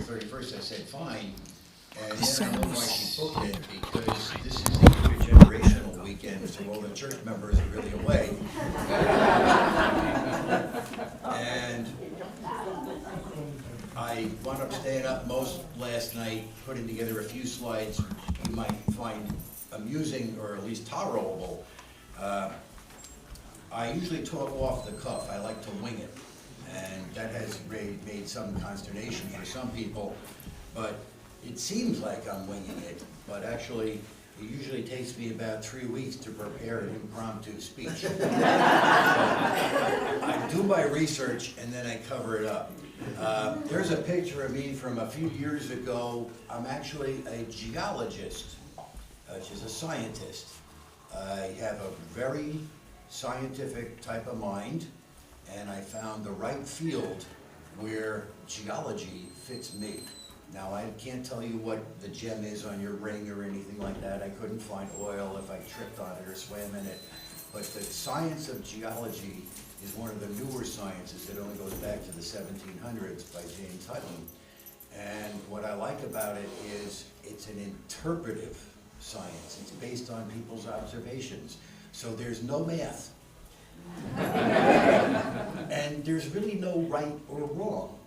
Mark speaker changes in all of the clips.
Speaker 1: 31st, I said fine. And then I don't know why she booked it, because this is the intergenerational weekend, so all the church members are really away. And I wound up staying up most last night, putting together a few slides you might find amusing or at least tolerable. I usually talk off the cuff. I like to wing it. And that has made some consternation for some people. But it seems like I'm winging it, but actually, it usually takes me about 3 weeks to prepare an impromptu speech. I do my research and then I cover it up. There's a picture of me from a few years ago. I'm actually a geologist, which is a scientist. I have a very scientific type of mind, and I found the right field where geology fits me. Now, I can't tell you what the gem is on your ring or anything like that. I couldn't find oil if I tripped on it or swam in it. But the science of geology is one of the newer sciences. It only goes back to the 1700s by James Hutton. And what I like about it is it's an interpretive science. It's based on people's observations. So there's no math. And there's really no right or wrong.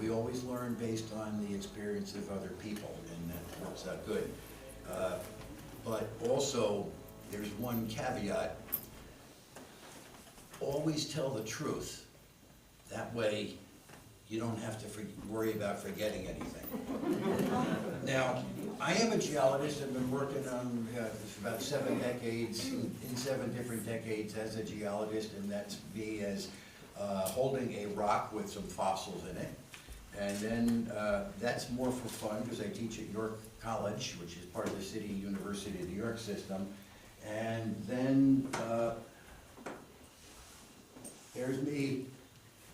Speaker 1: We always learn based on the experience of other people, and that works out good. But also, there's one caveat. Always tell the truth. That way, you don't have to worry about forgetting anything. Now, I am a geologist. I've been working on about 7 decades, in 7 different decades as a geologist, and that's me as holding a rock with some fossils in it. And then that's more for fun because I teach at York College, which is part of the City University of New York system. And then there's me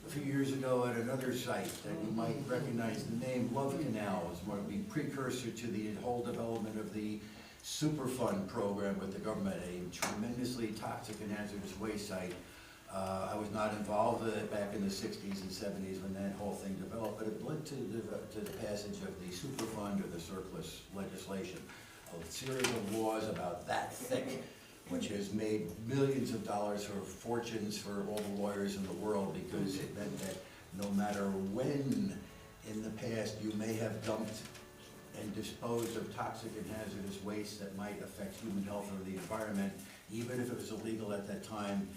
Speaker 1: a few years ago at another site that you might recognize the name. Love Canal is one of the precursor to the whole development of the Superfund program with the government, a tremendously toxic and hazardous waste site. I was not involved with it back in the 60s and 70s when that whole thing developed, but it led to the passage of the Superfund or the surplus legislation, a series of laws about that thick, which has made millions of dollars or fortunes for all the lawyers in the world, because it meant that no matter when in the past you may have dumped and disposed of toxic and hazardous waste that might affect human health or the environment, even if it was illegal at that time,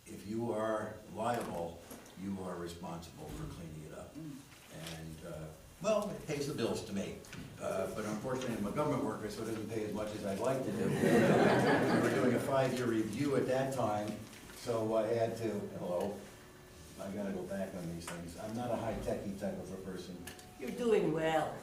Speaker 1: if you are liable, you are responsible for cleaning it up. And, well, it pays the bills to me. But unfortunately, I'm a government worker, so it doesn't pay as much as I'd like to do. We were doing a 5-year review at that time, so I had to, hello, I gotta go back on these things. I'm not a high-techy type of a person.
Speaker 2: You're doing well.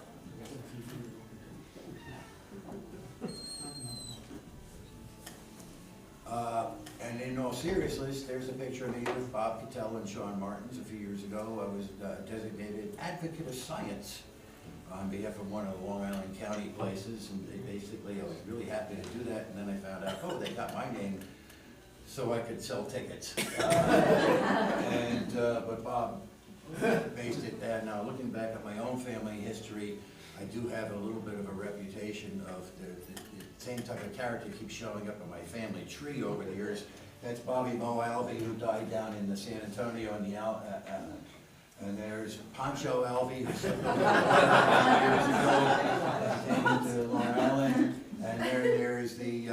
Speaker 1: And in all seriousness, there's a picture of me with Bob Cattell and Sean Martins a few years ago. I was designated advocate of science on behalf of one of the Long Island County places, and they basically, I was really happy to do that, and then I found out, oh, they got my name so I could sell tickets. But Bob based it there. Now, looking back at my own family history, I do have a little bit of a reputation of the same type of character keeps showing up in my family tree over the years. That's Bobby Mo Alvey, who died down in the San Antonio in the and there's Pancho Alvey, who said years ago, came into Long Island, and there's the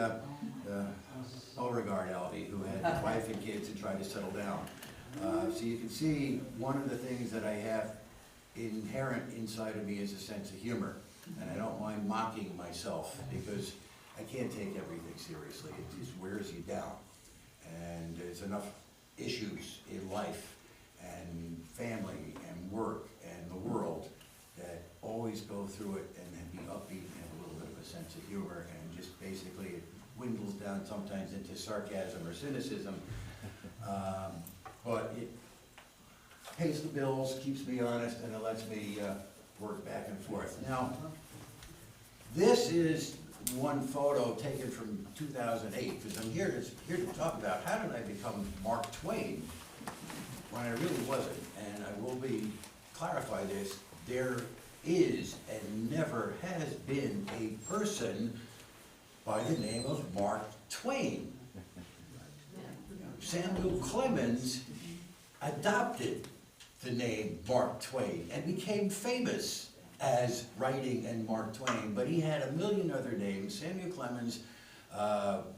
Speaker 1: Beauregard Alvey, who had a wife and kids and tried to settle down. So you can see one of the things that I have inherent inside of me is a sense of humor, and I don't mind mocking myself because I can't take everything seriously. It just wears you down. And there's enough issues in life and family and work and the world that always go through it and then be upbeat and have a little bit of a sense of humor, and just basically it dwindles down sometimes into sarcasm or cynicism. But it pays the bills, keeps me honest, and it lets me work back and forth. Now, this is one photo taken from 2008, because I'm here to talk about how did I become Mark Twain when I really wasn't. And I will clarify this. There is and never has been a person by the name of Mark Twain. Samuel Clemens adopted the name Mark Twain and became famous as writing and Mark Twain, but he had a million other names. Samuel Clemens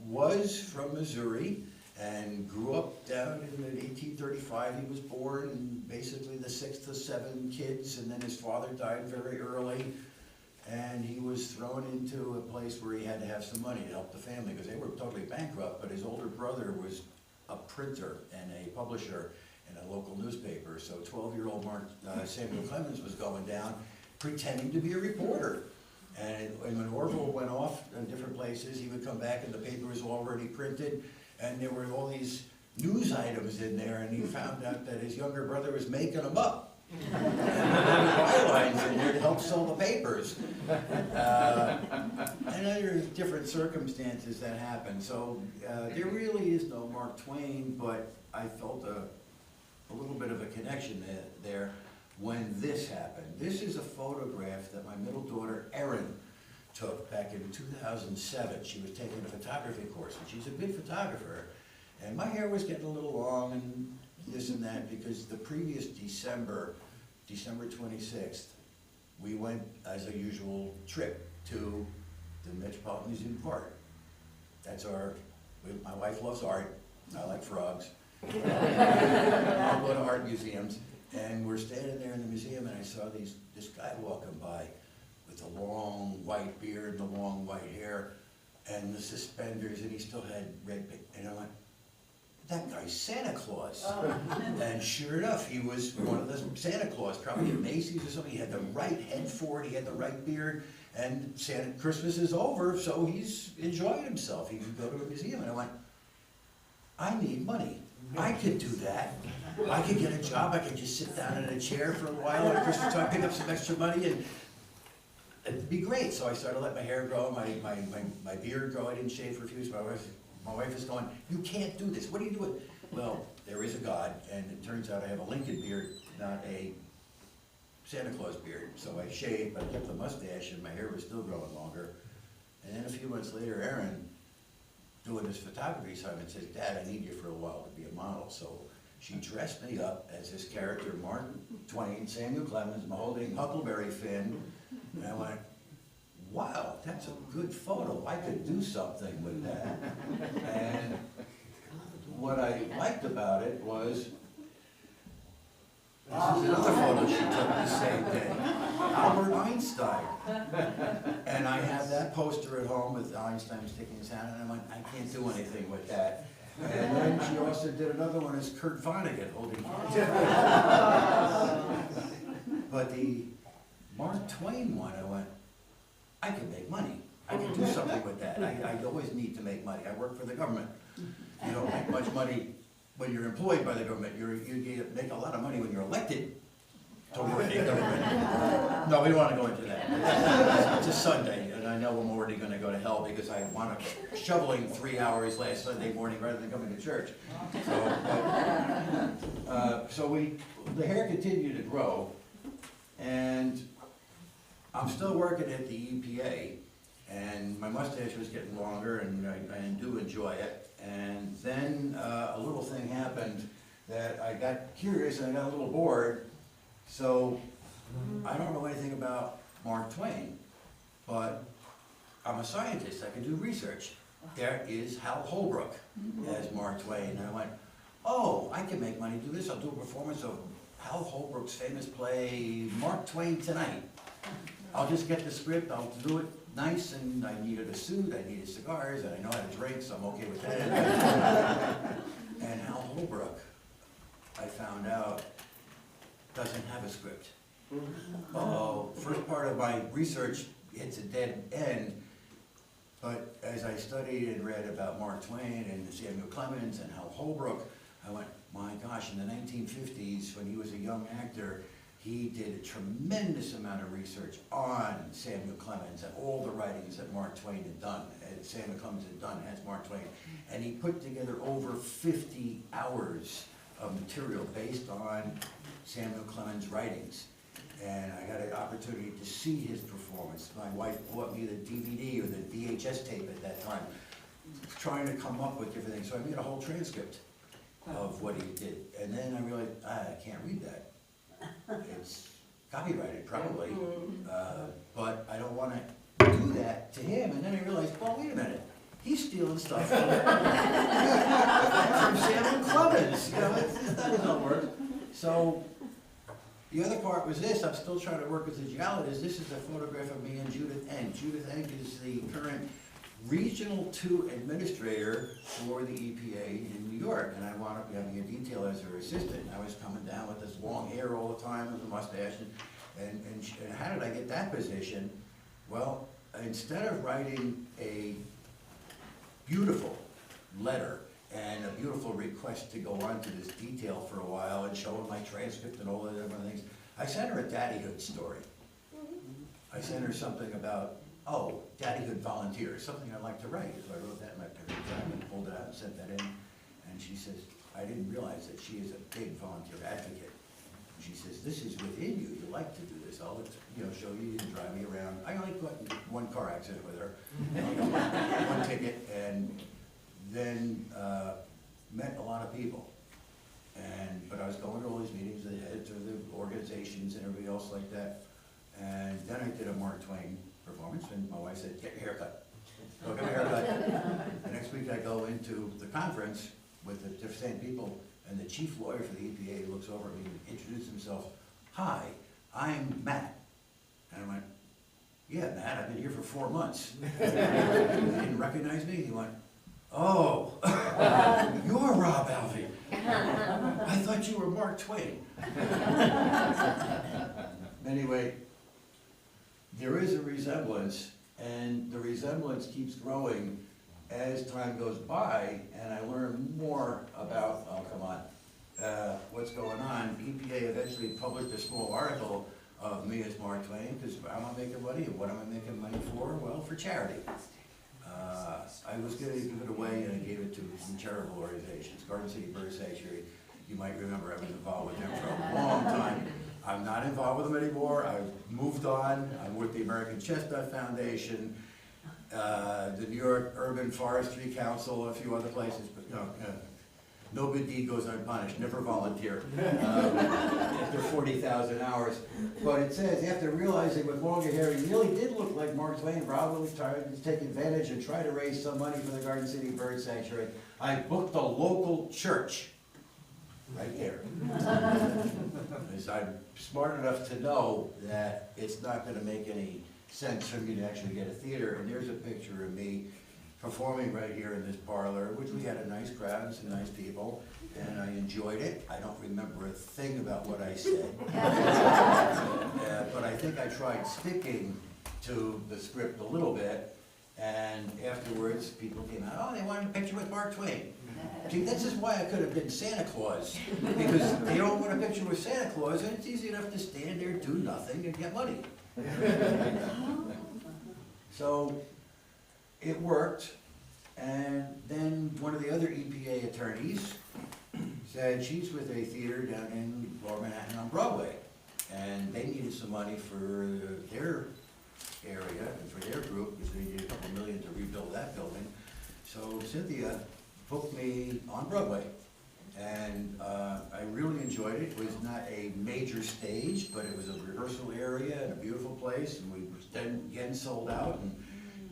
Speaker 1: was from Missouri and grew up down in 1835. He was born, and basically the sixth of seven kids, and then his father died very early, and he was thrown into a place where he had to have some money to help the family because they were totally bankrupt, but his older brother was a printer and a publisher in a local newspaper. So 12-year-old Samuel Clemens was going down pretending to be a reporter. And when Orville went off in different places, he would come back and the paper was already printed, and there were all these news items in there, and he found out that his younger brother was making them up. And there were bylines in there to help sell the papers. And other different circumstances that happened. So there really is no Mark Twain, but I felt a little bit of a connection there when this happened. This is a photograph that my middle daughter, Erin, took back in 2007. She was taking a photography course, and she's a good photographer. And my hair was getting a little long and this and that because the previous December 26th, we went as a usual trip to the Metropolitan Museum of Art. That's my wife loves art. I like frogs. I'll go to art museums. And we're standing there in the museum, and I saw this guy walking by with a long white beard and the long white hair and the suspenders, and he still had red, and I went, that guy's Santa Claus. And sure enough, he was one of the Santa Claus, probably at Macy's or something. He had the right head for it, he had the right beard, and Christmas is over, so he's enjoying himself. He could go to a museum, and I went, I need money. I could do that. I could get a job, I could just sit down in a chair for a while at Christmas time, pick up some extra money, and it'd be great. So I started to let my hair grow, my beard grow. I didn't shave for a few weeks. My wife is going, you can't do this. What are you doing? Well, there is a God, and it turns out I have a Lincoln beard, not a Santa Claus beard. So I shaved, but I kept the mustache, and my hair was still growing longer. And then a few months later, Erin, doing this photography assignment, says, Dad, I need you for a while to be a model. So she dressed me up as this character, Mark Twain, Samuel Clemens, holding Huckleberry Finn. And I went, wow, that's a good photo. I could do something with that. And what I liked about it was, this is another photo she took the same day. Albert Einstein. And I have that poster at home with Einstein sticking his hand, and I went, I can't do anything with that. And then she also did another one as Kurt Vonnegut holding But the Mark Twain one, I went, I can make money. I can do something with that. I always need to make money. I work for the government. You don't make much money when you're employed by the government. You make a lot of money when you're elected to work in government. No, we don't want to go into that. It's a Sunday, and I know I'm already going to go to hell because I wound up shoveling 3 hours last Sunday morning rather than coming to church. So the hair continued to grow, and I'm still working at the EPA, and my mustache was getting longer, and I do enjoy it. And then a little thing happened that I got curious and I got a little bored. So I don't know anything about Mark Twain, but I'm a scientist. I can do research. There is Hal Holbrook as Mark Twain. And I went, oh, I can make money do this. I'll do a performance of Hal Holbrook's famous play, Mark Twain Tonight. I'll just get the script, I'll do it nice, and I needed a suit, I needed cigars, and I know how to drink, so I'm okay with that. And Hal Holbrook, I found out, doesn't have a script. First part of my research hits a dead end, but as I studied and read about Mark Twain and Samuel Clemens and Hal Holbrook, I went, my gosh, in the 1950s, when he was a young actor, he did a tremendous amount of research on Samuel Clemens and all the writings that Mark Twain had done, and Samuel Clemens had done as Mark Twain. And he put together over 50 hours of material based on Samuel Clemens' writings. and I got an opportunity to see his performance. My wife bought me the DVD or the VHS tape at that time, trying to come up with different things. So I made a whole transcript of what he did. And then I realized, I can't read that. It's copyrighted, probably, but I don't want to do that to him. And then I realized, well, wait a minute. He's stealing stuff from Sam and Clemens. You know, that doesn't work. So the other part was this. I'm still trying to work as a geologist. This is a photograph of me and Judith Enck. Judith Enck is the current Regional 2 administrator for the EPA in New York, and I wound up having a detail as her assistant. I was coming down with this long hair all the time with a mustache, and how did I get that position? Well, instead of writing a beautiful letter and a beautiful request to go on to this detail for a while and show her my transcript and all the different things, I sent her a daddyhood story. I sent her something about, oh, daddyhood volunteers, something I like to write. So I wrote that in my period time and pulled it out and sent that in. And she says, I didn't realize that she is a big volunteer advocate. And she says, this is within you. You like to do this. I'll, show you and drive me around. I only got in one car accident with her. I got one ticket, and then met a lot of people. But I was going to all these meetings, the heads of the organizations and everybody else like that. And then I did a Mark Twain performance, and my wife said, get your haircut. Go get my haircut. The next week I go into the conference with the same people, and the chief lawyer for the EPA looks over at me and introduces himself. Hi, I'm Matt. And I went, yeah, Matt, I've been here for 4 months. He didn't recognize me. He went, oh, you're Rob Alvey. I thought you were Mark Twain. Anyway, there is a resemblance, and the resemblance keeps growing as time goes by, and I learn more about, what's going on. EPA eventually published a small article of me as Mark Twain, because I'm not making money, and what am I making money for? Well, for charity. I was going to give it away, and I gave it to some charitable organizations. Garden City Bird Sanctuary, you might remember I was involved with them for a long time. I'm not involved with them anymore. I've moved on. I'm with the American Chestnut Foundation, the New York Urban Forestry Council, a few other places, but no good deed goes unpunished, never volunteer after 40,000 hours. But it says, after realizing with longer hair he really did look like Mark Twain, Rob was trying to take advantage and try to raise some money for the Garden City Bird Sanctuary, I booked a local church. Right there. Because I'm smart enough to know that it's not going to make any sense for me to actually get a theater. And there's a picture of me performing right here in this parlor, which we had a nice crowd and some nice people, and I enjoyed it. I don't remember a thing about what I said. But I think I tried sticking to the script a little bit, and afterwards people came out, oh, they wanted a picture with Mark Twain. See, this is why I could have been Santa Claus, because they don't want a picture with Santa Claus, and it's easy enough to stand there, do nothing, and get money. So it worked, and then one of the other EPA attorneys said she's with a theater down in Lower Manhattan on Broadway, and they needed some money for their area and for their group, because they needed a couple million to rebuild that building. So Cynthia booked me on Broadway, and I really enjoyed it. It was not a major stage, but it was a rehearsal area and a beautiful place, and we then again sold out, and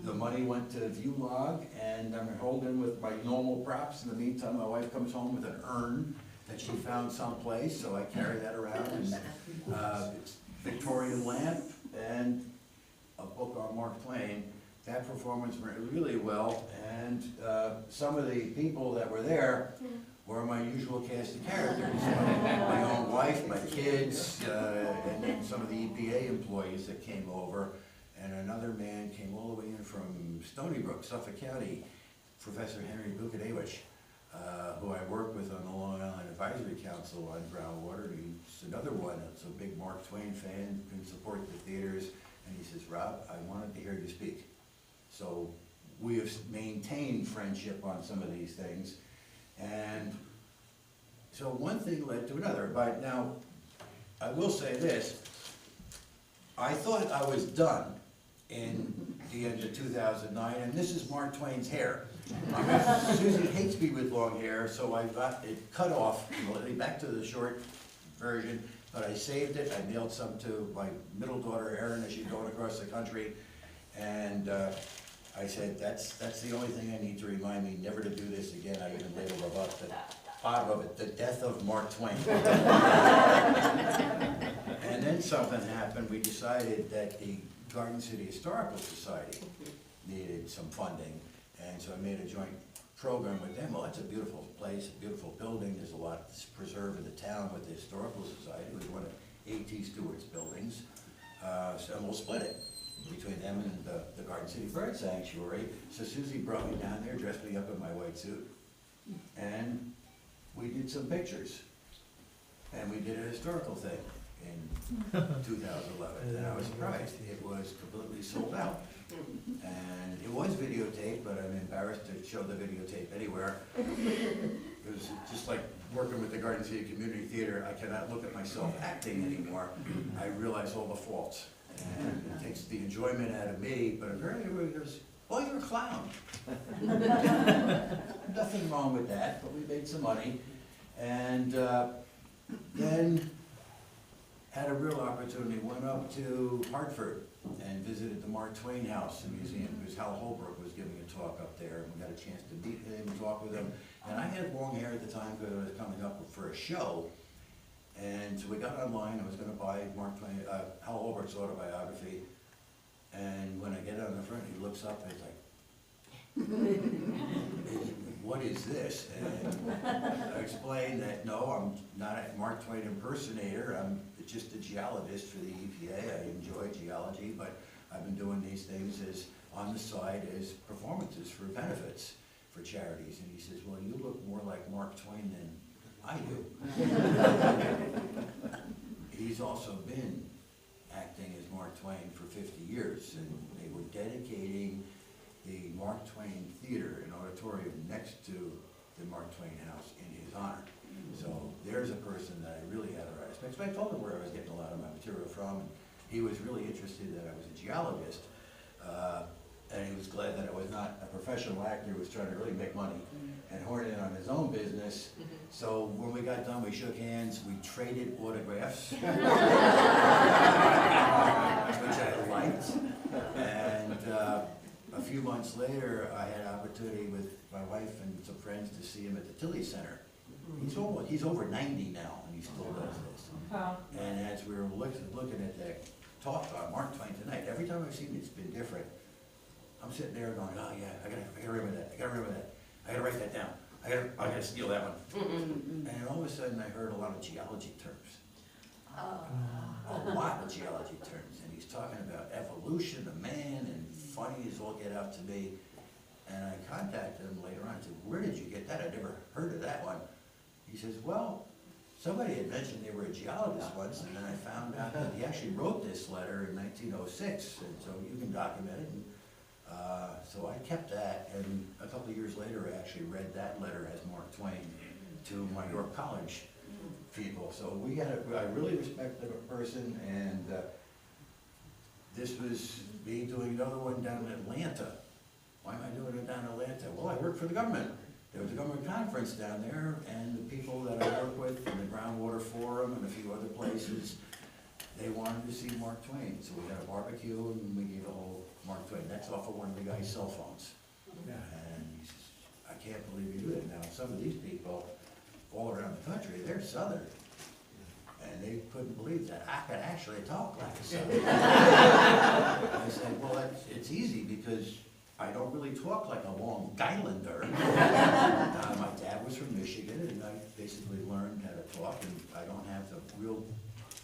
Speaker 1: the money went to Viewlog, and I'm holding with my normal props. In the meantime, my wife comes home with an urn that she found someplace, so I carry that around, and it's Victorian lamp and a book on Mark Twain. That performance went really well, and some of the people that were there were my usual cast of characters. My own wife, my kids, and then some of the EPA employees that came over, and another man came all the way in from Stony Brook, Suffolk County, Professor Henry Bukadewicz, who I work with on the Long Island Advisory Council on groundwater. He's another one that's a big Mark Twain fan, can support the theaters, and he says, Rob, I wanted to hear you speak. So we have maintained friendship on some of these things. And so one thing led to another. But now, I will say this, I thought I was done in the end of 2009, and this is Mark Twain's hair. Susie hates me with long hair, so I got it cut off, back to the short version, but I saved it. I mailed some to my middle daughter, Erin, as she's going across the country, and I said, that's the only thing I need to remind me never to do this again. I even labeled above the bottom of it, the death of Mark Twain. And then something happened. We decided that the Garden City Historical Society needed some funding, and so I made a joint program with them. Well, it's a beautiful place, a beautiful building. There's a lot to preserve in the town with the Historical Society. It was one of A.T. Stewart's buildings, so we'll split it between them and the Garden City Bird Sanctuary. So Susie brought me down there, dressed me up in my white suit, and we did some pictures. And we did a historical thing in 2011, and I was surprised. It was completely sold out. And it was videotaped, but I'm embarrassed to show the videotape anywhere. It was just like working with the Garden City Community Theater. I cannot look at myself acting anymore. I realize all the faults, and it takes the enjoyment out of me, but apparently everybody goes, "Oh, you're a clown." Nothing wrong with that, but we made some money. And then had a real opportunity, went up to Hartford and visited the Mark Twain House and Museum, because Hal Holbrook was giving a talk up there, and we got a chance to meet him and talk with him. And I had long hair at the time because I was coming up for a show, and so we got online. I was going to buy Mark Twain, Hal Holbrook's autobiography, and when I get on the front, he looks up and he's like, "What is this?" And I explained that, no, I'm not a Mark Twain impersonator. I'm just a geologist for the EPA. I enjoy geology, but I've been doing these things as on the side as performances for benefits for charities. And he says, "Well, you look more like Mark Twain than I do." He's also been acting as Mark Twain for 50 years, and they were dedicating the Mark Twain Theater, an auditorium next to the Mark Twain House, in his honor. So there's a person that I really had a right respect. So I told him where I was getting a lot of my material from, and he was really interested that I was a geologist, and he was glad that I was not a professional actor who was trying to really make money and horn in on his own business. So when we got done, we shook hands, we traded autographs, which I liked, and a few months later, I had an opportunity with my wife and some friends to see him at the Tilley Center. He's over 90 now, and he still does this. And as we were looking at that talk on Mark Twain tonight, every time I've seen it, it's been different. I'm sitting there going, "Oh yeah, I gotta remember that. I gotta remember that. I gotta write that down. I gotta steal that one." And all of a sudden, I heard a lot of geology terms. A lot of geology terms, and he's talking about evolution of man, and funny as all get out to me. And I contacted him later on and said, "Where did you get that? I never heard of that one." He says, "Well, somebody had mentioned they were a geologist once, and then I found out that he actually wrote this letter in 1906, and so you can document it." And, so I kept that, and a couple of years later, I actually read that letter as Mark Twain to my York College people. So I really respected a person, and this was me doing another one down in Atlanta. Why am I doing it down in Atlanta? Well, I work for the government. There was a government conference down there, and the people that I work with in the Groundwater Forum and a few other places, they wanted to see Mark Twain. So we had a barbecue, and we gave a whole Mark Twain. That's off of one of the guy's cell phones. And he says, "I can't believe you do that." Now, some of these people all around the country, they're Southern. And they couldn't believe that I could actually talk like a Southerner. I said, "Well, it's easy because I don't really talk like a Long Islander." My dad was from Michigan, and I basically learned how to talk, and I don't have the real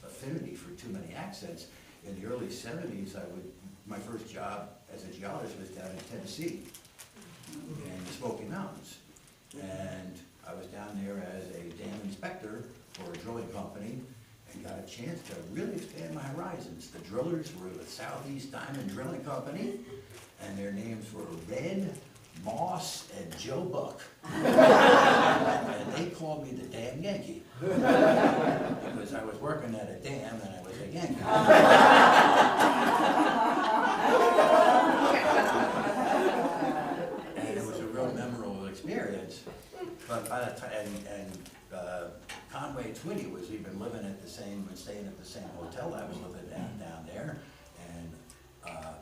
Speaker 1: affinity for too many accents. In the early 70s, my first job as a geologist was down in Tennessee, in the Smoky Mountains. And I was down there as a dam inspector for a drilling company, and got a chance to really expand my horizons. The drillers were the Southeast Diamond Drilling Company, and their names were Red, Moss, and Joe Buck. And they called me the Damn Yankee, because I was working at a dam and I was a Yankee. Twitty was even living at the same, and staying at the same hotel I was living down there. And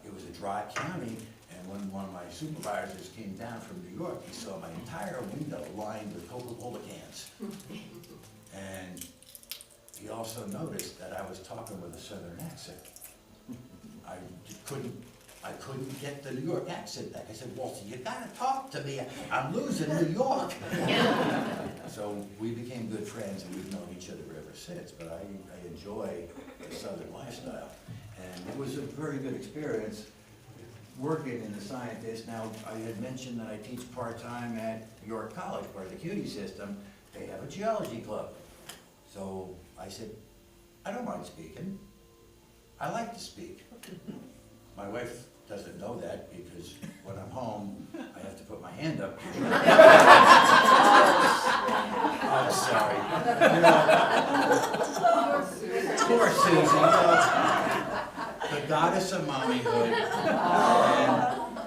Speaker 1: it was a dry county, and when one of my supervisors came down from New York, he saw my entire window lined with Coca-Cola cans. And he also noticed that I was talking with a Southern accent. I couldn't get the New York accent back. I said, Walter, you gotta talk to me. I'm losing New York. So we became good friends, and we've known each other ever since. But I enjoy the Southern lifestyle. And it was a very good experience working in the scientist. Now, I had mentioned that I teach part-time at York College, part of the CUNY system. They have a geology club. So I said, I don't mind speaking. I like to speak. My wife doesn't know that because when I'm home, I have to put my hand up. I'm sorry. Poor Susan. The goddess of mommyhood.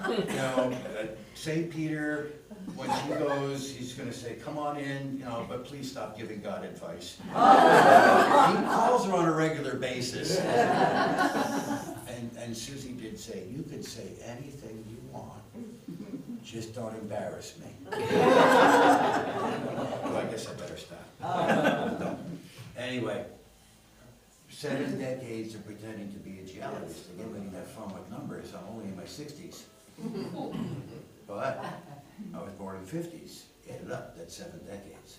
Speaker 1: And, St. Peter, when she goes, he's going to say, come on in, but please stop giving God advice. He calls her on a regular basis. And Susie did say, you can say anything you want, just don't embarrass me. Well, I guess I better stop. Anyway, 7 decades of pretending to be a geologist. Again, we can have fun with numbers. I'm only in my 60s. But I was born in the 50s. Added up, that's 7 decades.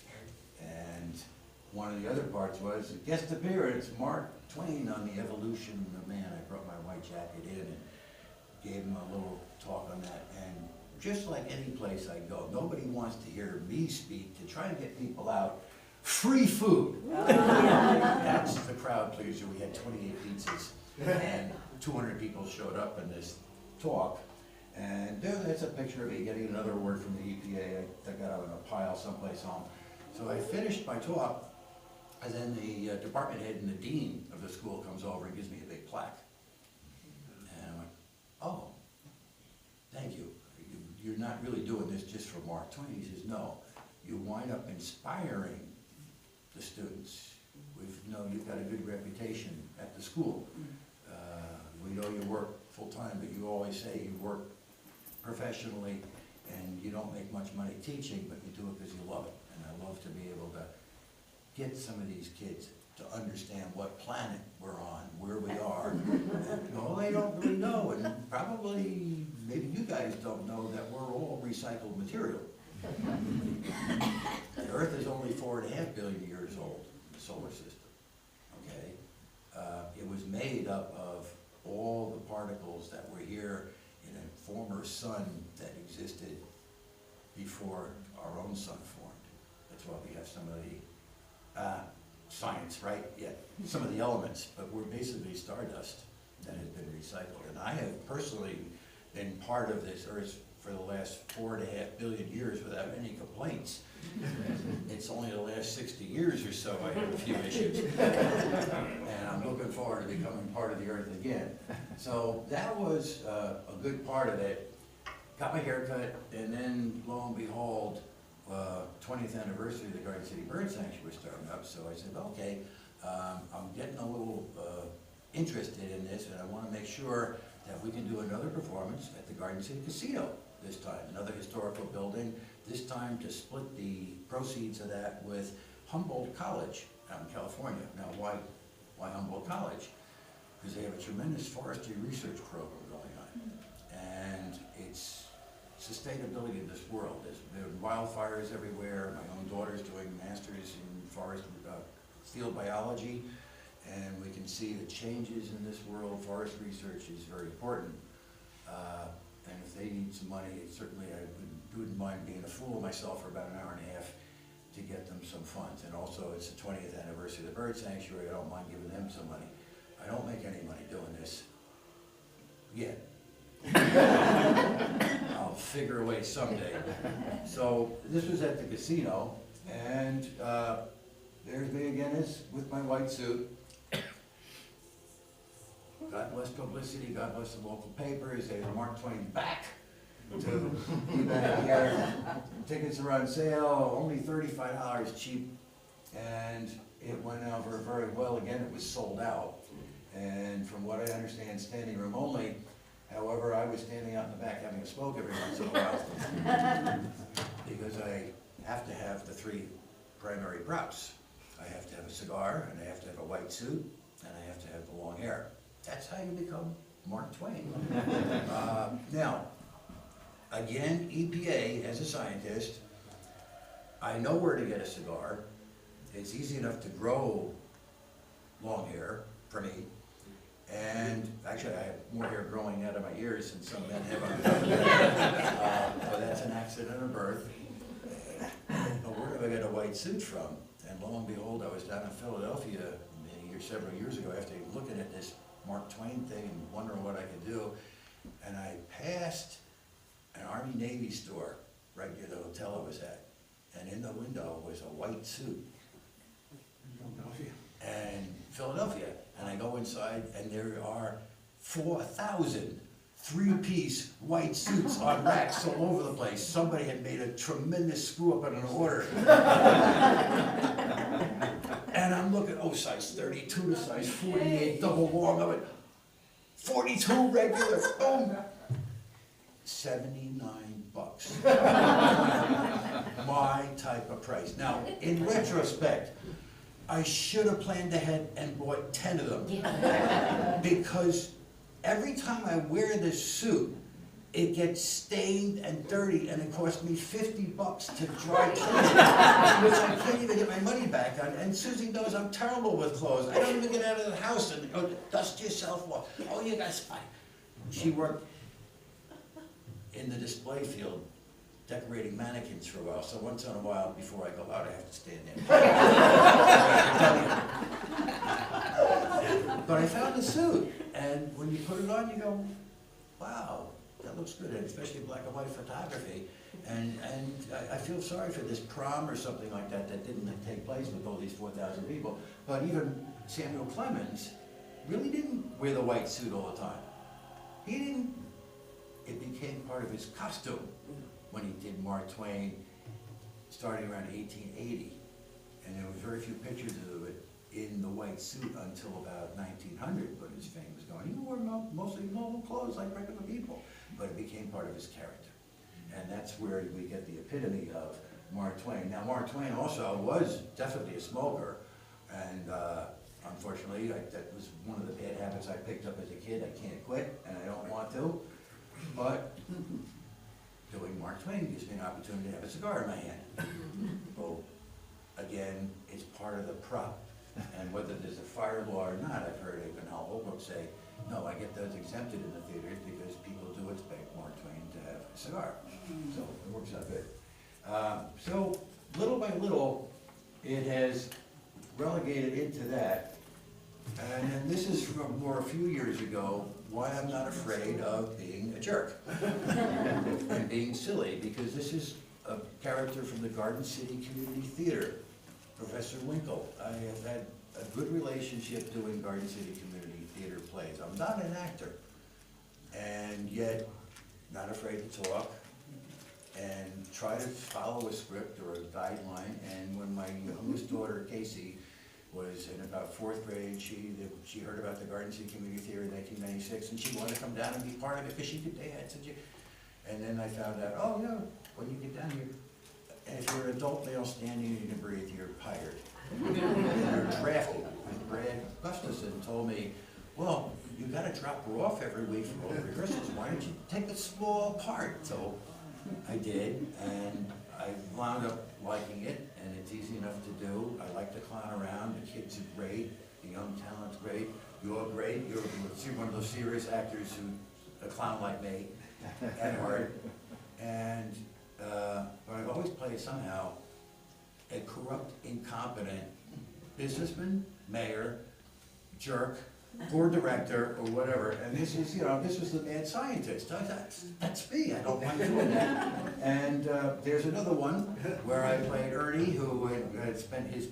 Speaker 1: And one of the other parts was a guest appearance, Mark Twain on the evolution of man. I brought my white jacket in and gave him a little talk on that. And just like any place I go, nobody wants to hear me speak to try to get people out. Free food. That's the crowd pleaser. We had 28 pizzas and 200 people showed up in this talk. And that's a picture of me getting another award from the EPA. I got out in a pile someplace home. So I finished my talk, and then the department head and the dean of the school comes over and gives me a big plaque. And I'm like, oh, thank you. You're not really doing this just for Mark Twain. He says, no, you wind up inspiring the students. You've got a good reputation at the school. We know you work full-time, but you always say you work professionally and you don't make much money teaching, but you do it because you love it. And I love to be able to get some of these kids to understand what planet we're on, where we are. And, they don't really know, and probably, maybe you guys don't know that we're all recycled material. The Earth is only 4.5 billion years old, the solar system, okay? It was made up of all the particles that were here in a former sun that existed before our own sun formed. That's why we have some of the science, right? Yeah, some of the elements, but we're basically stardust that has been recycled. And I have personally been part of this Earth for the last 4.5 billion years without any complaints. It's only the last 60 years or so I have a few issues. And I'm looking forward to becoming part of the Earth again. So that was a good part of it. Got my hair cut, and then lo and behold, 20th anniversary of the Garden City Bird Sanctuary was starting up. So I said, okay, I'm getting a little interested in this, and I want to make sure that we can do another performance at the Garden City Casino this time, another historical building, this time to split the proceeds of that with Humboldt College out in California. Now, why Humboldt College? Because they have a tremendous forestry research program going on. And it's sustainability of this world. There are wildfires everywhere. My own daughter's doing masters in forest field biology, and we can see the changes in this world. Forest research is very important. And if they need some money, certainly I wouldn't mind being a fool of myself for about an hour and a half to get them some funds. And also, it's the 20th anniversary of the Bird Sanctuary. I don't mind giving them some money. I don't make any money doing this yet. I'll figure a way someday. So this was at the casino, and there's me again with my white suit. God bless publicity, God bless the local papers. They have Mark Twain back to be back here. Tickets are on sale, only $35 cheap. And it went over very well. Again, it was sold out. And from what I understand, standing room only. However, I was standing out in the back having a smoke every once in a while because I have to have the three primary props. I have to have a cigar, and I have to have a white suit, and I have to have the long hair. That's how you become Mark Twain. Now, again, EPA, as a scientist, I know where to get a cigar. It's easy enough to grow long hair for me. And actually, I have more hair growing out of my ears than some men have on top of that. But that's an accident of birth. Where did I get a white suit from? And lo and behold, I was down in Philadelphia several years ago after looking at this Mark Twain thing and wondering what I could do. And I passed an Army-Navy store right near the hotel I was at. And in the window was a white suit. Philadelphia. And I go inside and there are 4,000 three-piece white suits on racks all over the place. Somebody had made a tremendous screw up in an order. And I'm looking, oh, size 32 to size 48, double long of it. 42 regular, boom. 79 bucks. My type of price. Now, in retrospect, I should have planned ahead and bought 10 of them. Yeah. Because every time I wear this suit, it gets stained and dirty, and it costs me 50 bucks to dry clean it, which I can't even get my money back on. And Susie knows I'm terrible with clothes. I don't even get out of the house and go, dust yourself off. Oh, you got spot. She worked in the display field, decorating mannequins for a while. So once in a while, before I go out, I have to stand there. But I found the suit, and when you put it on, you go, wow. That looks good, and especially black and white photography. And I feel sorry for this prom or something like that that didn't take place with all these 4,000 people. But even Samuel Clemens really didn't wear the white suit all the time. He didn't. It became part of his costume when he did Mark Twain starting around 1880. And there were very few pictures of it in the white suit until about 1900, but his fame was going. He wore mostly normal clothes like regular people, but it became part of his character. And that's where we get the epitome of Mark Twain. Now, Mark Twain also was definitely a smoker, and unfortunately, that was one of the bad habits I picked up as a kid. I can't quit, and I don't want to, but doing Mark Twain gives me an opportunity to have a cigar in my hand. Well, again, it's part of the prop. And whether there's a fire law or not, I've heard even Hal Holbrook say, no, I get those exempted in the theaters because people do expect Mark Twain to have a cigar. So it works out good. So little by little, it has relegated into that. And then this is from a few years ago, why I'm not afraid of being a jerk and being silly, because this is a character from the Garden City Community Theater. Professor Winkle. I have had a good relationship doing Garden City Community Theater plays. I'm not an actor, and yet not afraid to talk and try to follow a script or a guideline. And when my youngest daughter, Casey, was in about 4th grade, she heard about the Garden City Community Theater in 1996, and she wanted to come down and be part of it because she could dance. And then I found out, oh, yeah, when you get down here, and if you're an adult male standing and you can breathe, you're hired. You're drafted. And Brad Gustafson told me, well, you got to drop her off every week for all the rehearsals. Why don't you take a small part? So I did, and I wound up liking it, and it's easy enough to do. I like to clown around. The kids are great. The young talent's great. You're great. You're one of those serious actors who, a clown like me, at heart. And but I've always played somehow a corrupt, incompetent businessman, mayor, jerk, or director, or whatever. And this is, this was the mad scientist. That's me. I don't mind doing that. And there's another one where I played Ernie, who had spent his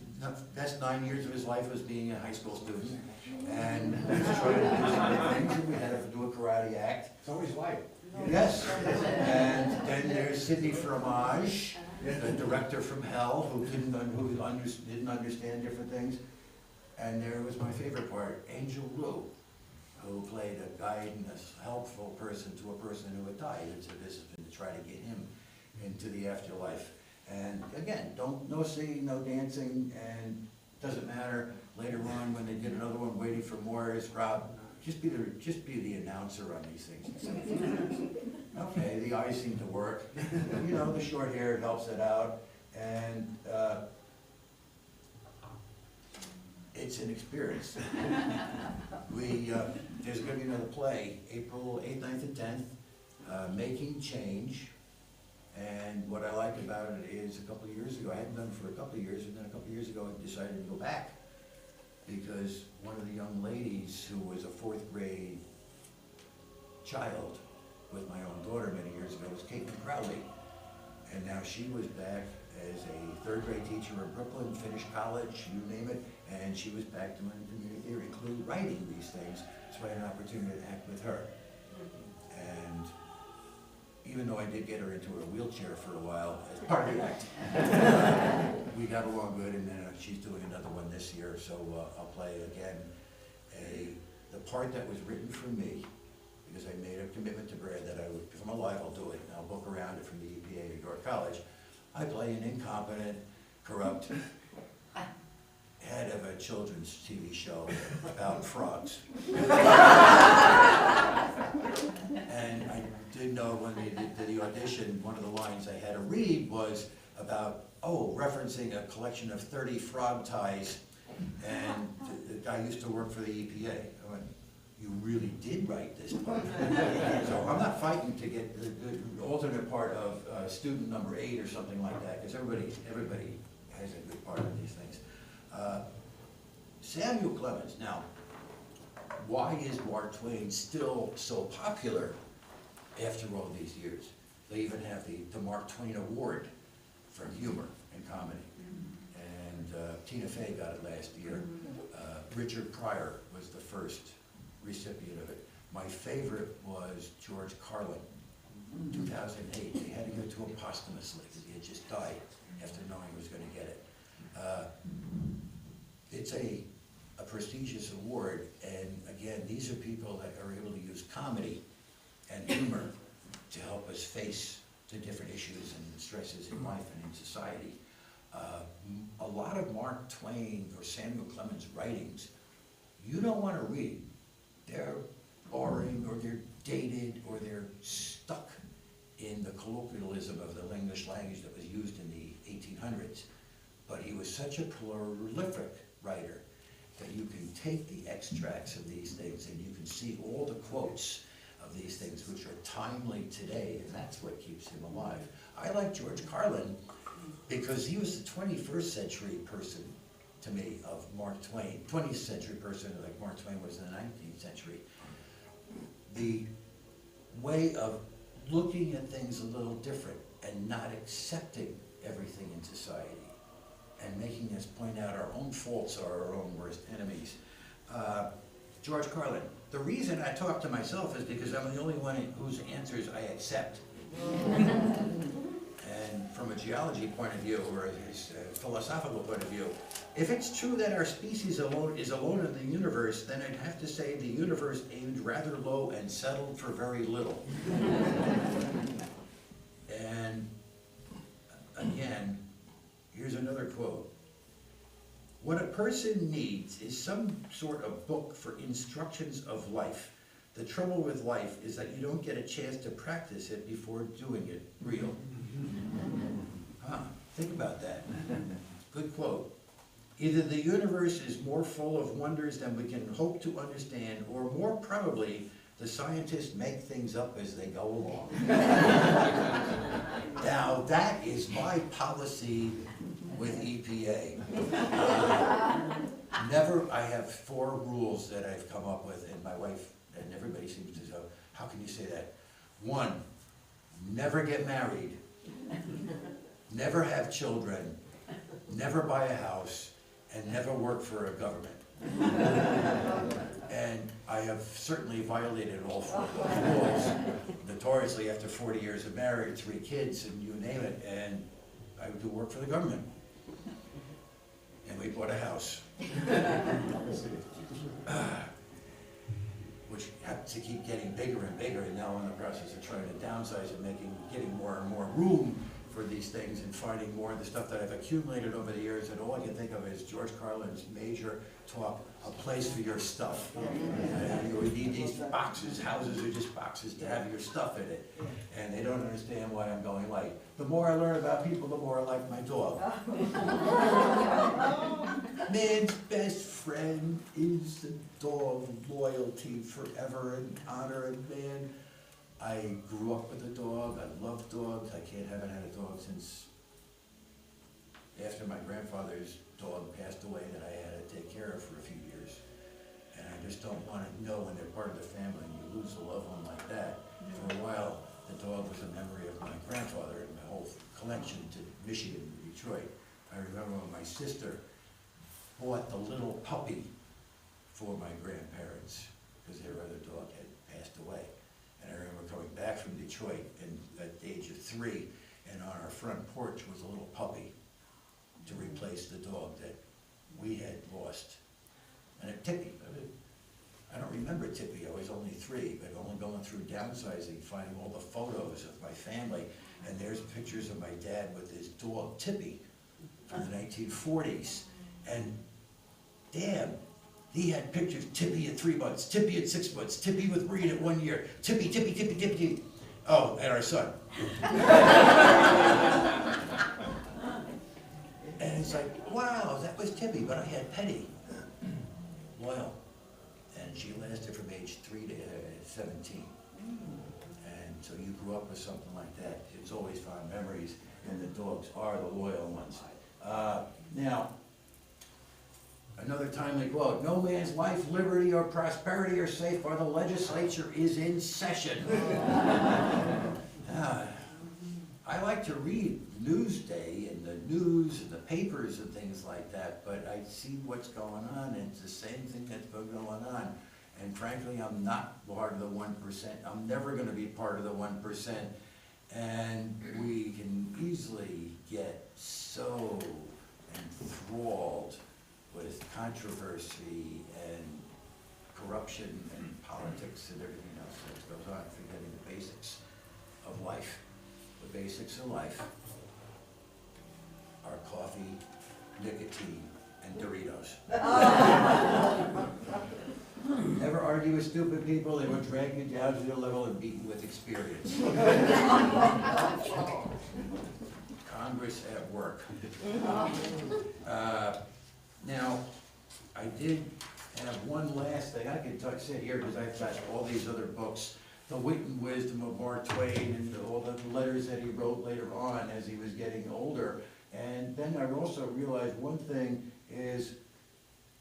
Speaker 1: best 9 years of his life as being a high school student. And he was trying to do some big things, and we had to do a karate act.
Speaker 2: It's always light.
Speaker 1: Yes, and then there's Sidney Fromage, the director from hell who didn't understand different things. And there was my favorite part, Angel Lou, who played a guidance, helpful person to a person who had died into discipline to try to get him into the afterlife. And again, no singing, no dancing, and doesn't matter. Later on, when they did another one, Waiting for More, is Rob, just be the announcer on these things. Okay, the eyes seem to work. You know, the short hair helps it out, and it's an experience. There's going to be another play, April 8th, 9th, and 10th, Making Change. And what I like about it is a couple of years ago, I hadn't done it for a couple of years, and then a couple of years ago I decided to go back because one of the young ladies who was a 4th grade child with my own daughter many years ago was Caitlin Crowley. And now she was back as a 3rd grade teacher in Brooklyn, finished college, you name it, and she was back doing community theater, including writing these things, so I had an opportunity to act with her. And even though I did get her into a wheelchair for a while as part of the act, we got along good, and then she's doing another one this year, so I'll play again the part that was written for me, because I made a commitment to Brad that I would, if I'm alive, I'll do it, and I'll book around it from the EPA to York College. I play an incompetent, corrupt head of a children's TV show about frogs. And I did know when they did the audition, one of the lines I had to read was about, referencing a collection of 30 frog ties, and the guy used to work for the EPA. I went, you really did write this part. So I'm not fighting to get the alternate part of student number 8 or something like that, because everybody has a good part of these things. Samuel Clemens. Now, why is Mark Twain still so popular after all these years? They even have the Mark Twain Award for humor and comedy. And Tina Fey got it last year. Richard Pryor was the first recipient of it. My favorite was George Carlin, 2008. They had to give it to him posthumously because he had just died after knowing he was going to get it. It's a prestigious award, and again, these are people that are able to use comedy and humor to help us face the different issues and stresses in life and in society. A lot of Mark Twain or Samuel Clemens writings, you don't want to read. They're boring, or they're dated, or they're stuck in the colloquialism of the English language that was used in the 1800s. But he was such a prolific writer that you can take the extracts of these things and you can see all the quotes of these things which are timely today, and that's what keeps him alive. I like George Carlin because he was the 21st century person to me of Mark Twain, 20th century person like Mark Twain was in the 19th century. The way of looking at things a little different and not accepting everything in society and making us point out our own faults or our own worst enemies. George Carlin. The reason I talk to myself is because I'm the only one whose answers I accept. And from a geology point of view, or a philosophical point of view, if it's true that our species is alone in the universe, then I'd have to say the universe aimed rather low and settled for very little. And again, here's another quote. What a person needs is some sort of book for instructions of life. The trouble with life is that you don't get a chance to practice it before doing it real. Think about that. Good quote. Either the universe is more full of wonders than we can hope to understand, or more probably, the scientists make things up as they go along. Now, that is my policy with EPA. I have 4 rules that I've come up with, and my wife, and everybody seems to know, how can you say that? 1, never get married, never have children, never buy a house, and never work for a government. And I have certainly violated all 4 of those rules, notoriously after 40 years of marriage, 3 kids, and you name it, and I do work for the government. And we bought a house. Which happens to keep getting bigger and bigger, and now I'm in the process of trying to downsize it, getting more and more room for these things and finding more of the stuff that I've accumulated over the years, and all I can think of is George Carlin's major talk, a place for your stuff. You need these boxes, houses are just boxes to have your stuff in it, and they don't understand why I'm going light. The more I learn about people, the more I like my dog. Man's best friend is the dog, loyalty forever and honor, and man, I grew up with a dog, I love dogs, haven't had a dog since after my grandfather's dog passed away that I had to take care of for a few years. And I just don't want to know when they're part of the family and you lose a loved one like that. For a while, the dog was a memory of my grandfather and my whole connection to Michigan and Detroit. I remember when my sister bought the little puppy for my grandparents because their other dog had passed away. And I remember coming back from Detroit and at the age of 3, and on our front porch was a little puppy to replace the dog that we had lost. And a Tippy, I don't remember Tippy, I was only 3, but only going through downsizing, finding all the photos of my family, and there's pictures of my dad with his dog Tippy from the 1940s. And damn, he had pictures, Tippy at 3 months, Tippy at 6 months, Tippy with Reed at 1 year, Tippy, Tippy, Tippy, Tippy, Tippy. Oh, and our son. And it's like, wow, that was Tippy, but I had Petty, loyal. And she lasted from age 3 to 17. And so you grew up with something like that. It's always fond memories, and the dogs are the loyal ones. Now, another timely quote, no man's life, liberty, or prosperity are safe while the legislature is in session. I like to read Newsday and the news and the papers and things like that, but I see what's going on, and it's the same thing that's been going on. And frankly, I'm not part of the 1%. I'm never going to be part of the 1%. And we can easily get so enthralled with controversy and corruption and politics and everything else that goes on, forgetting the basics of life. The basics of life are coffee, nicotine, and Doritos. Never argue with stupid people, they will drag you down to their level and beat you with experience. Congress at work. Now, I did have one last thing. I could sit here because I've got all these other books, The Wit and Wisdom of Mark Twain, and all the letters that he wrote later on as he was getting older. And then I also realized one thing is,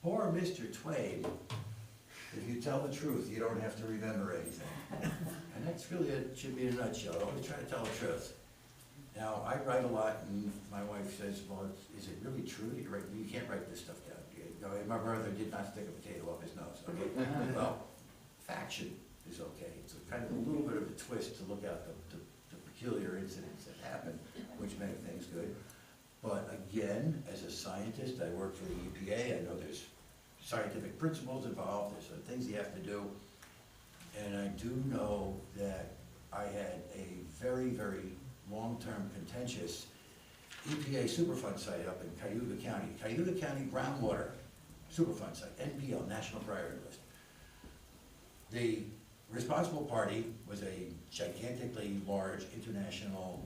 Speaker 1: poor Mr. Twain, if you tell the truth, you don't have to remember anything. And that's really, it should be in a nutshell. Always try to tell the truth. Now, I write a lot, and my wife says, well, is it really true? You can't write this stuff down. My brother did not stick a potato up his nose. Okay? Well, faction is okay. It's a kind of a little bit of a twist to look at the peculiar incidents that happen, which make things good. But again, as a scientist, I work for the EPA. I know there's scientific principles involved. There's some things you have to do. And I do know that I had a very, very long-term contentious EPA Superfund site up in Cayuga County. Cayuga County groundwater Superfund site, NPL, National Priority List. The responsible party was a gigantically large international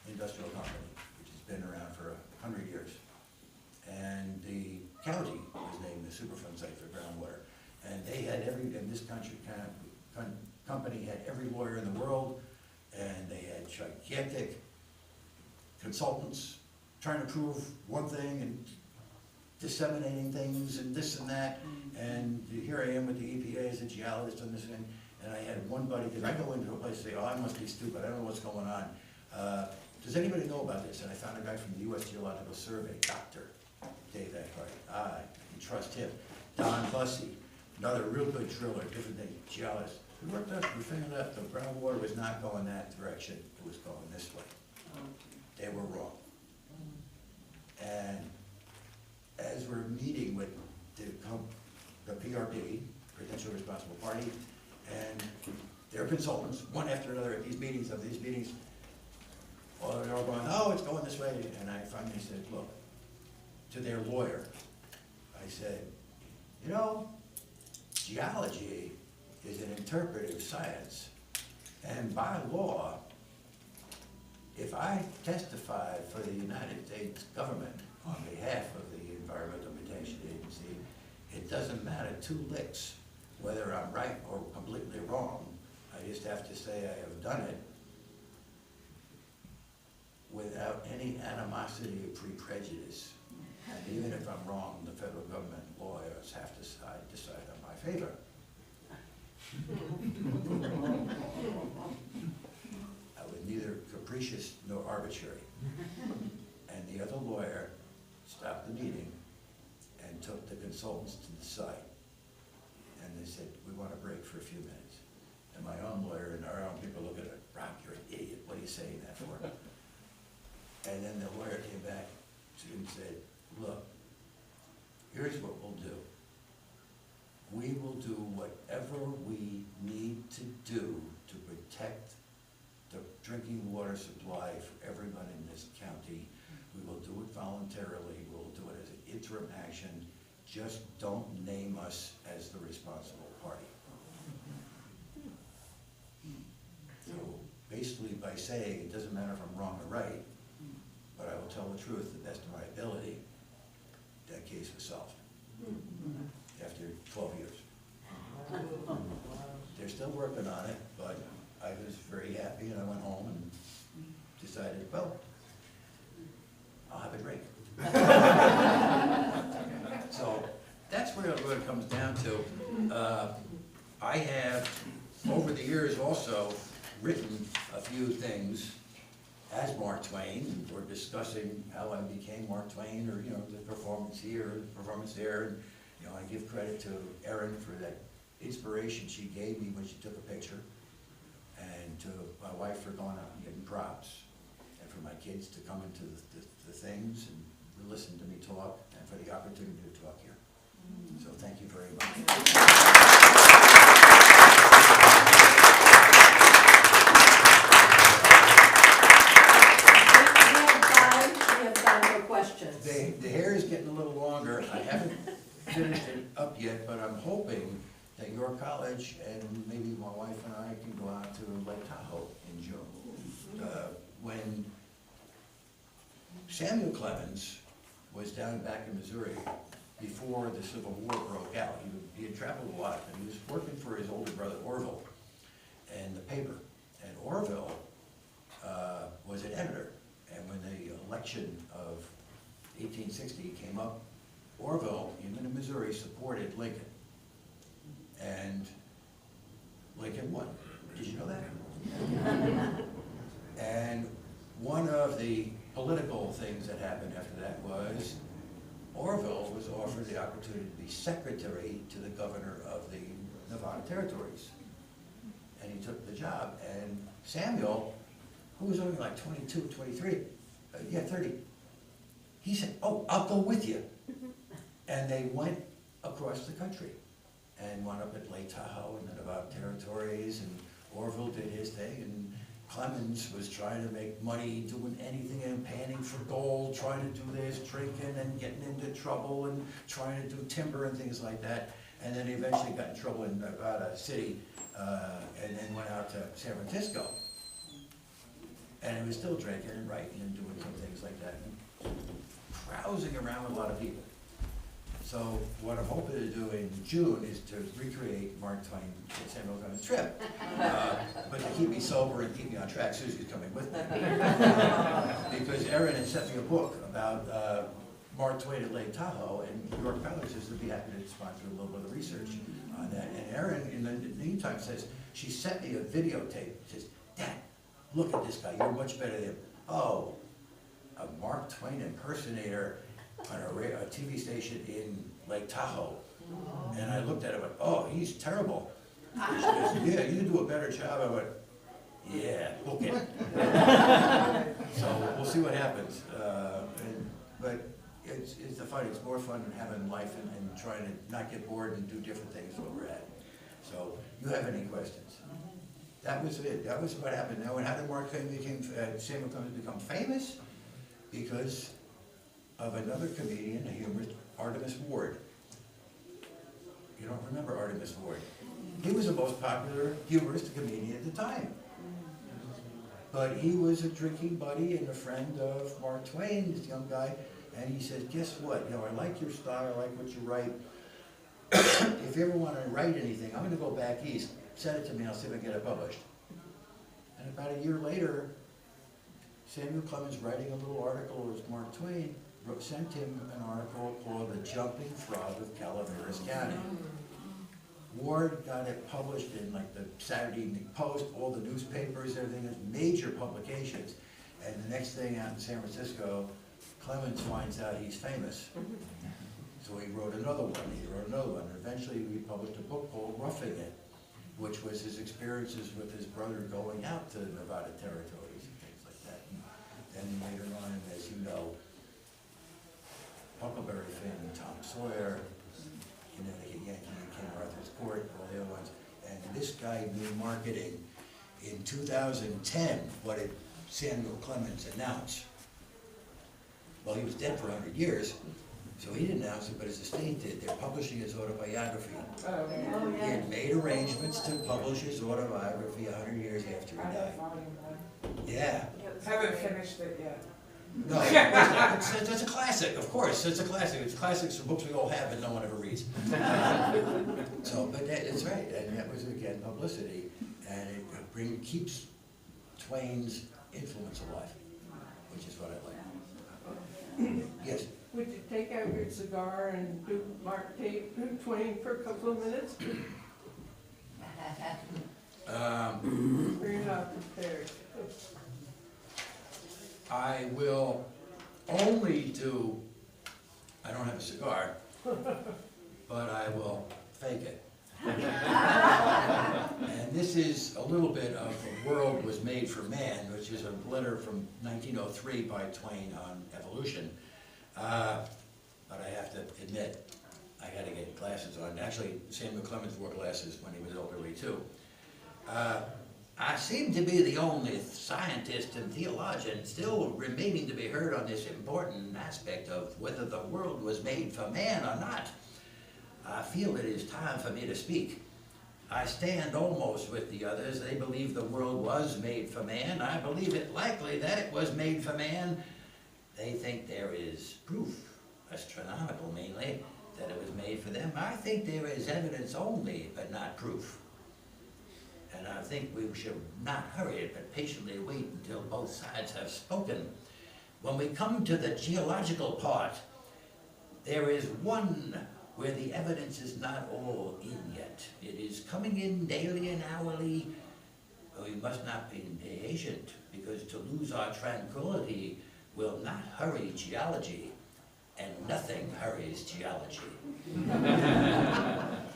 Speaker 1: industrial company, which has been around for 100 years. And the county was named the Superfund site for groundwater. And they had and this company had every lawyer in the world, and they had gigantic consultants trying to prove one thing and disseminating things and this and that. And here I am with the EPA as a geologist on this thing, and I had one buddy, because I go into a place and say, oh, I must be stupid, I don't know what's going on. Does anybody know about this? And I found a guy from the U.S. Geological Survey, Dr. Dave Eckhart. I can trust him. Don Bussey, another real good driller, different thing, geologist. We worked out, we figured out the groundwater was not going that direction, it was going this way. they were wrong. And as we're meeting with the PRP, Potentially Responsible Party, and their consultants, one after another at these meetings, well, they're all going, oh, it's going this way. And I finally said, look, to their lawyer, I said, you know, geology is an interpretive science. And by law, if I testify for the United States government on behalf of the Environmental Protection Agency, it doesn't matter two licks whether I'm right or completely wrong. I just have to say I have done it without any animosity or pre-prejudice. And even if I'm wrong, the federal government lawyers have to decide on my favor. I was neither capricious nor arbitrary. And the other lawyer stopped the meeting and took the consultants to the side. And they said, we want to break for a few minutes. And my own lawyer and our own people look at it, Rob, you're an idiot. What are you saying that for? And then the lawyer came back and said, look, here's what we'll do. We will do whatever we need to do to protect the drinking water supply for everyone in this county. We will do it voluntarily. We'll do it as an interim action. Just don't name us as the responsible party. So basically by saying it doesn't matter if I'm wrong or right, but I will tell the truth to the best of my ability, that case was solved after 12 years. They're still working on it, but I was very happy and I went home and decided, well, I'll have a drink. So that's where it comes down to. I have, over the years also, written a few things as Mark Twain. We're discussing how I became Mark Twain, or, you know, the performance here, the performance there. And, you know, I give credit to Erin for that inspiration she gave me when she took a picture, and to my wife for going out and getting props, and for my kids to come into the things and listen to me talk, and for the opportunity to talk here. So thank you very much. The hair is getting a little longer. I haven't finished it up yet, but I'm hoping that your college and maybe my wife and I can go out to Lake Tahoe in June. When Samuel Clemens was down back in Missouri before the Civil War broke out, he had traveled a lot, and he was working for his older brother Orville and the paper. And Orville was an editor, and when the election of 1860 came up, Orville, even in Missouri, supported Lincoln. And Lincoln won. Did you know that? And one of the political things that happened after that was Orville was offered the opportunity to be secretary to the governor of the Nevada territories. And he took the job. And Samuel, who was only like 22, 23, 30, he said, oh, I'll go with you. And they went across the country and wound up at Lake Tahoe in the Nevada territories, and Orville did his thing, and Clemens was trying to make money, doing anything and panning for gold, trying to do this, drinking and getting into trouble and trying to do timber and things like that. And then he eventually got in trouble in Nevada City and then went out to San Francisco. And he was still drinking and writing and doing some things like that, and carousing around with a lot of people. So what I'm hoping to do in June is to recreate Mark Twain and Samuel Clemens' trip. But to keep me sober and keep me on track, Susie's coming with me. Because Erin had sent me a book about Mark Twain at Lake Tahoe, and New York College says they'd be happy to sponsor a little bit of research on that. And Erin, in the meantime, says, she sent me a videotape. She says, Dad, look at this guy, you're much better than him. Oh, a Mark Twain impersonator on a TV station in Lake Tahoe. And I looked at it and went, oh, he's terrible. She goes, yeah, you can do a better job. I went, Yeah, book it. So we'll see what happens. But it's the fun. It's more fun than having life and trying to not get bored and do different things where we're at. So, you have any questions? That was it. That was what happened. Now, and how did Samuel Clemens become famous? Because of another comedian, a humorist, Artemus Ward. You don't remember Artemus Ward? He was the most popular humorist comedian at the time. But he was a drinking buddy and a friend of Mark Twain, this young guy, and he said, guess what? You know, I like your style, I like what you write. If you ever want to write anything, I'm going to go back east. Send it to me, I'll see if I can get it published. And about a year later, Samuel Clemens, writing a little article with Mark Twain, sent him an article called The Jumping Frog of Calaveras County. Ward got it published in like the Saturday Evening Post, all the newspapers, everything, major publications. And the next thing out in San Francisco, Clemens finds out he's famous. So he wrote another one, and eventually he published a book called Roughing It, which was his experiences with his brother going out to Nevada territories and things like that. And then later on, as you know, Huckleberry Finn, Tom Sawyer, Connecticut Yankee, King Arthur's Court, all the other ones. And this guy knew marketing. In 2010, what did Samuel Clemens announce? Well, he was dead for 100 years, so he didn't announce it, but his estate did. They're publishing his autobiography.
Speaker 2: Oh, yeah.
Speaker 1: He had made arrangements to publish his autobiography 100 years after he died. Yeah.
Speaker 2: Haven't finished it yet.
Speaker 1: No, that's a classic, of course, it's a classic. It's classics are books we all have and no one ever reads. So, but it's right, and that was, again, publicity, and it keeps Twain's influence alive, which is what I like. Yes?
Speaker 3: Would you take out your cigar and do Mark Twain for a couple of minutes? You're not prepared.
Speaker 1: I will only do, I don't have a cigar, but I will fake it. And this is a little bit of The World Was Made for Man, which is a letter from 1903 by Twain on evolution. But I have to admit, I got to get glasses on. Actually, Samuel Clemens wore glasses when he was elderly too. I seem to be the only scientist and theologian still remaining to be heard on this important aspect of whether the world was made for man or not. I feel it is time for me to speak. I stand almost with the others. They believe the world was made for man. I believe it likely that it was made for man. They think there is proof, astronomical mainly, that it was made for them. I think there is evidence only, but not proof. And I think we should not hurry it, but patiently wait until both sides have spoken. When we come to the geological part, there is one where the evidence is not all in yet. It is coming in daily and hourly, but we must not be impatient, because to lose our tranquility will not hurry geology, and nothing hurries geology.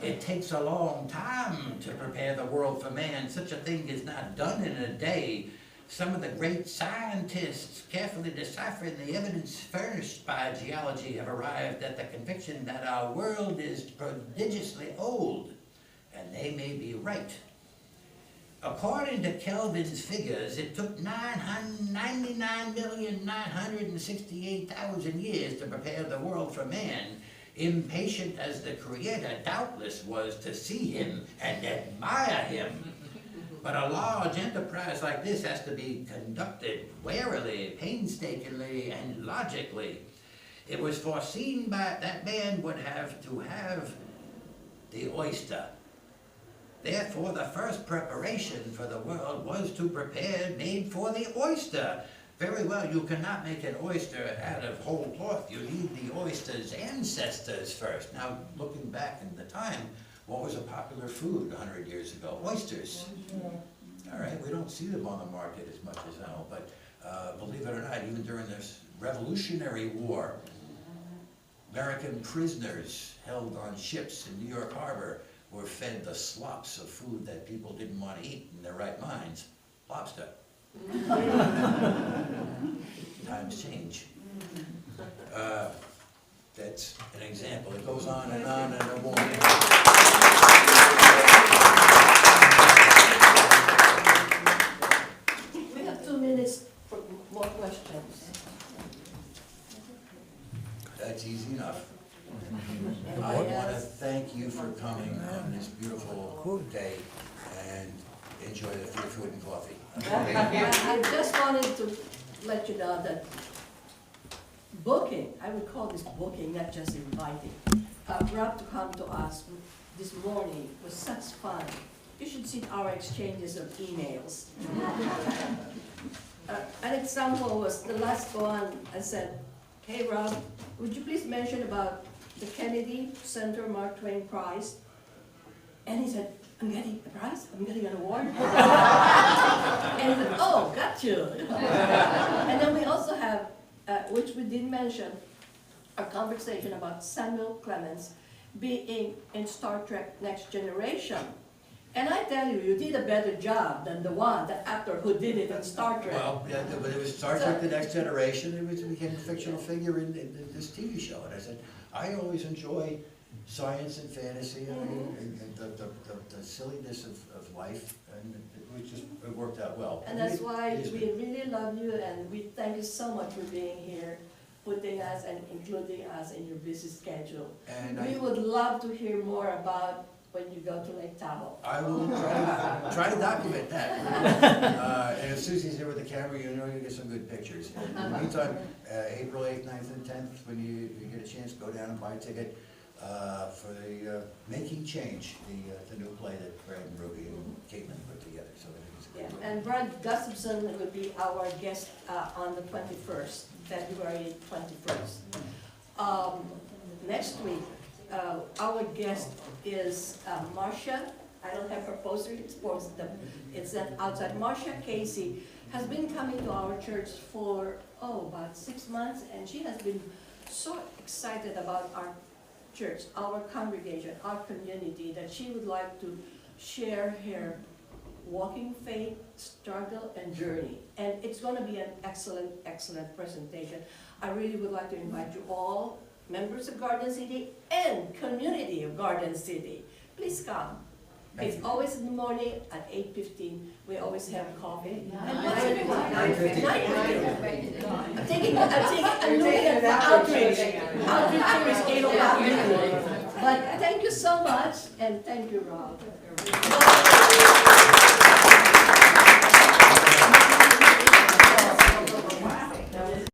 Speaker 1: It takes a long time to prepare the world for man. Such a thing is not done in a day. Some of the great scientists, carefully deciphering the evidence furnished by geology, have arrived at the conviction that our world is prodigiously old, and they may be right. According to Kelvin's figures, it took 99,968,000 years to prepare the world for man. Impatient as the Creator doubtless was to see him and admire him. But a large enterprise like this has to be conducted warily, painstakingly, and logically. It was foreseen that man would have to have the oyster. Therefore, the first preparation for the world was to prepare made for the oyster. Very well, you cannot make an oyster out of whole cloth. You need the oyster's ancestors first. Now, looking back in the time, what was a popular food 100 years ago? Oysters. All right, we don't see them on the market as much as now, but believe it or not, even during this Revolutionary War, American prisoners held on ships in New York Harbor were fed the slops of food that people didn't want to eat in their right minds. lobster. Times change. That's an example. It goes on and it won't end.
Speaker 4: We have 2 minutes for more questions.
Speaker 1: That's easy enough. I want to thank you for coming on this beautiful day and enjoy the free food and coffee.
Speaker 4: I just wanted to let you know that booking, I would call this booking, not just inviting. Rob to come to us this morning was such fun. You should see our exchanges of emails. An example was the last one. I said, "Hey Rob, would you please mention about the Kennedy Center Mark Twain Prize?" And he said, "I'm getting a prize? I'm getting an award?" And he said, "Oh, got you." And then we also have, which we didn't mention, a conversation about Samuel Clemens being in Star Trek Next Generation. And I tell you, you did a better job than the actor who did it in Star Trek.
Speaker 1: Well, yeah, but it was Star Trek The Next Generation, it became a fictional figure in this TV show. And I said, I always enjoy science and fantasy and the silliness of life, and it worked out well.
Speaker 4: And that's why we really love you, and we thank you so much for being here, putting us and including us in your busy schedule.
Speaker 1: And
Speaker 4: We would love to hear more about when you go to Lake Tahoe.
Speaker 1: I will try to document that. And if Susie's here with the camera, you know you'll get some good pictures. In the meantime, April 8th, 9th, and 10th, when you get a chance, go down and buy a ticket for the Making Change, the new play that Brad and Ruby and Caitlin put together. So I think it's a good
Speaker 4: Yeah,
Speaker 1: one.
Speaker 4: and Brad Gustafson will be our guest on the 21st, February 21st. Next week, our guest is Marcia. I don't have her poster, it's outside. Marcia Casey has been coming to our church for, about 6 months, and she has been so excited about our church, our congregation, our community, that she would like to share her walking faith, struggle, and journey. And it's going to be an excellent, excellent presentation. I really would like to invite you all, members of Garden City and community of Garden City. Please come. It's always in the morning at 8:15. We always have coffee.
Speaker 2: 9:15.
Speaker 4: 9:15. I'm looking at the outreach. Outreach here is 8 o'clock. But thank you so much, and thank you, Rob.